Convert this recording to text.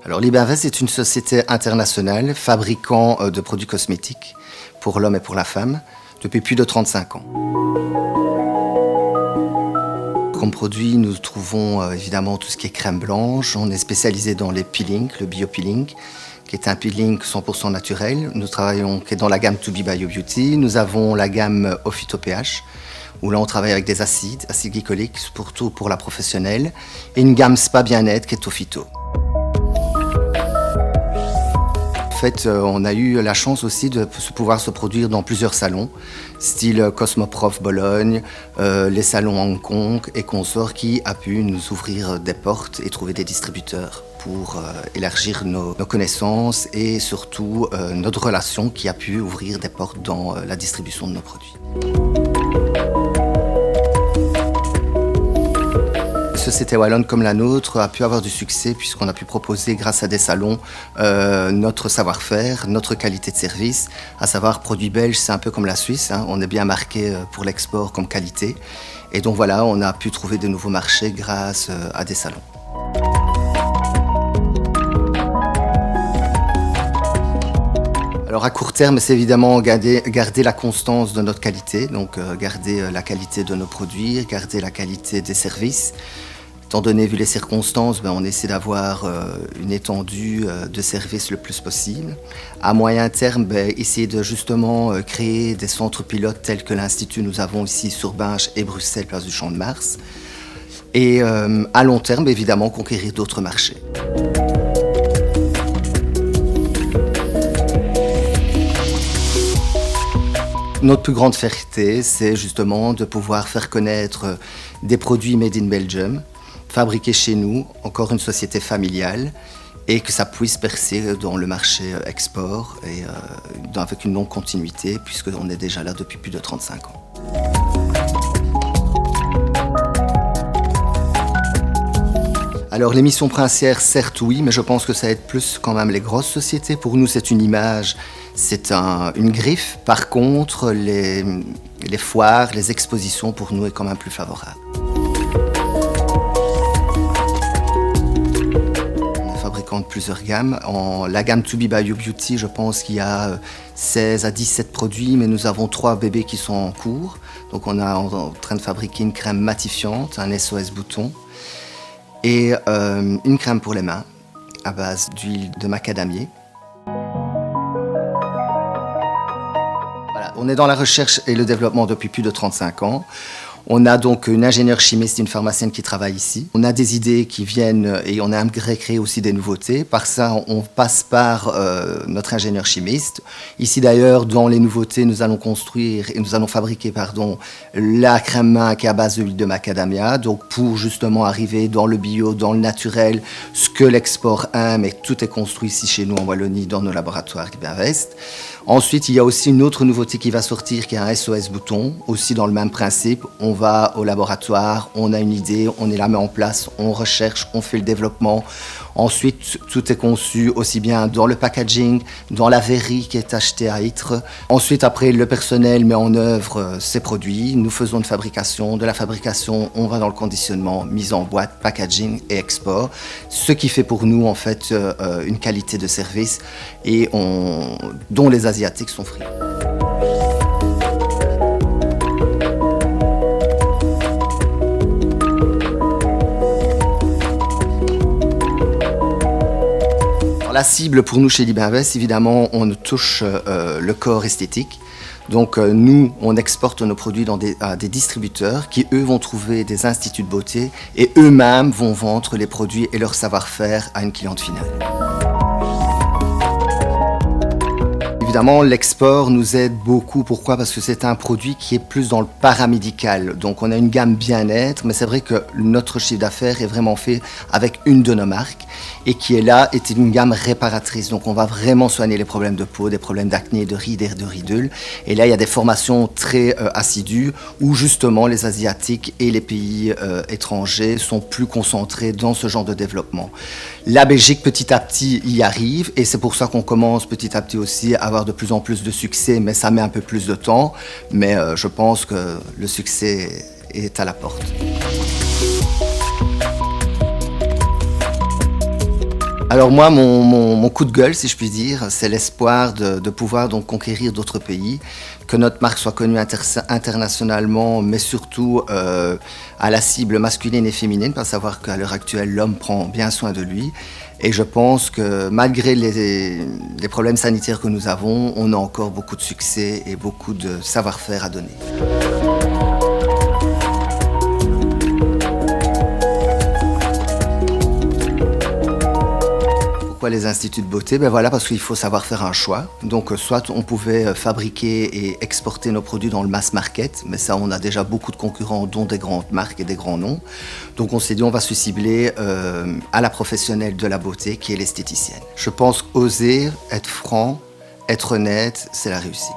Alors Libenvest est une société internationale fabricant de produits cosmétiques pour l'homme et pour la femme depuis plus de 35 ans. Comme produit, nous trouvons évidemment tout ce qui est crème blanche. On est spécialisé dans les peelings, le biopeeling, qui est un peeling 100% naturel. Nous travaillons qui est dans la gamme To Be Bio Beauty. Nous avons la gamme Ophyto PH, où là on travaille avec des acides glycoliques, surtout pour la professionnelle, et une gamme Spa Bien-être qui est Ophyto. En fait, on a eu la chance aussi de pouvoir se produire dans plusieurs salons, style Cosmoprof Bologne, les salons Hong Kong et consorts, qui a pu nous ouvrir des portes et trouver des distributeurs pour élargir nos connaissances et surtout notre relation qui a pu ouvrir des portes dans la distribution de nos produits. Une société wallonne comme la nôtre a pu avoir du succès puisqu'on a pu proposer grâce à des salons notre savoir-faire, notre qualité de service, à savoir produits belges, c'est un peu comme la Suisse, hein, on est bien marqué pour l'export comme qualité et donc voilà, on a pu trouver de nouveaux marchés grâce à des salons. Alors à court terme, c'est évidemment garder la constance de notre qualité, donc garder la qualité de nos produits, garder la qualité des services. Étant donné, vu les circonstances, on essaie d'avoir une étendue de services le plus possible. À moyen terme, essayer de justement créer des centres pilotes tels que l'Institut nous avons ici sur Binche et Bruxelles, place du Champ de Mars. Et à long terme, évidemment, conquérir d'autres marchés. Notre plus grande fierté, c'est justement de pouvoir faire connaître des produits made in Belgium, fabriqués chez nous, encore une société familiale, et que ça puisse percer dans le marché export et avec une longue continuité, puisqu'on est déjà là depuis plus de 35 ans. Alors les missions princières, certes oui, mais je pense que ça aide plus quand même les grosses sociétés. Pour nous, c'est une image, c'est une griffe. Par contre, les foires, les expositions, pour nous, est quand même plus favorable. On est fabricant de plusieurs gammes. La gamme To Be Bio Beauty, je pense qu'il y a 16 à 17 produits, mais nous avons 3 bébés qui sont en cours. Donc on est en train de fabriquer une crème matifiante, un SOS bouton, et une crème pour les mains à base d'huile de macadamier. Voilà, on est dans la recherche et le développement depuis plus de 35 ans. On a donc une ingénieure chimiste, une pharmacienne qui travaille ici. On a des idées qui viennent et on aimerait créer aussi des nouveautés. Par ça, on passe par notre ingénieur chimiste. Ici d'ailleurs, dans les nouveautés, nous allons fabriquer la crème main qui est à base d'huile de macadamia. Donc pour justement arriver dans le bio, dans le naturel, ce que l'export aime, et tout est construit ici chez nous en Wallonie, dans nos laboratoires Libenvest. Ensuite, il y a aussi une autre nouveauté qui va sortir, qui est un SOS bouton, aussi dans le même principe. On va au laboratoire, on a une idée, on la met en place, on recherche, on fait le développement. Ensuite, tout est conçu aussi bien dans le packaging, dans la verrerie qui est achetée à Ytre. Ensuite, après, le personnel met en œuvre ses produits. Nous faisons de la fabrication, on va dans le conditionnement, mise en boîte, packaging et export. Ce qui fait pour nous, en fait, une qualité de service et dont les Asiatiques sont friands. La cible pour nous chez Libenvest, évidemment, on touche le corps esthétique. Donc nous, on exporte nos produits à des distributeurs qui, eux, vont trouver des instituts de beauté et eux-mêmes vont vendre les produits et leur savoir-faire à une cliente finale. Évidemment, l'export nous aide beaucoup. Pourquoi ? Parce que c'est un produit qui est plus dans le paramédical. Donc on a une gamme bien-être, mais c'est vrai que notre chiffre d'affaires est vraiment fait avec une de nos marques et qui est une gamme réparatrice. Donc on va vraiment soigner les problèmes de peau, des problèmes d'acné, de rides et de ridules. Et là, il y a des formations très assidues où justement les Asiatiques et les pays étrangers sont plus concentrés dans ce genre de développement. La Belgique, petit à petit, y arrive et c'est pour ça qu'on commence petit à petit aussi à avoir de plus en plus de succès, mais ça met un peu plus de temps. Mais je pense que le succès est à la porte. Alors moi, mon coup de gueule, si je puis dire, c'est l'espoir de pouvoir donc conquérir d'autres pays, que notre marque soit connue internationalement, mais surtout à la cible masculine et féminine, parce savoir qu'à l'heure actuelle, l'homme prend bien soin de lui. Et je pense que malgré les problèmes sanitaires que nous avons, on a encore beaucoup de succès et beaucoup de savoir-faire à donner. Pourquoi les instituts de beauté? Ben voilà, parce qu'il faut savoir faire un choix. Donc soit on pouvait fabriquer et exporter nos produits dans le mass market, mais ça on a déjà beaucoup de concurrents, dont des grandes marques et des grands noms. Donc on s'est dit on va se cibler à la professionnelle de la beauté qui est l'esthéticienne. Je pense oser, être franc, être honnête, c'est la réussite.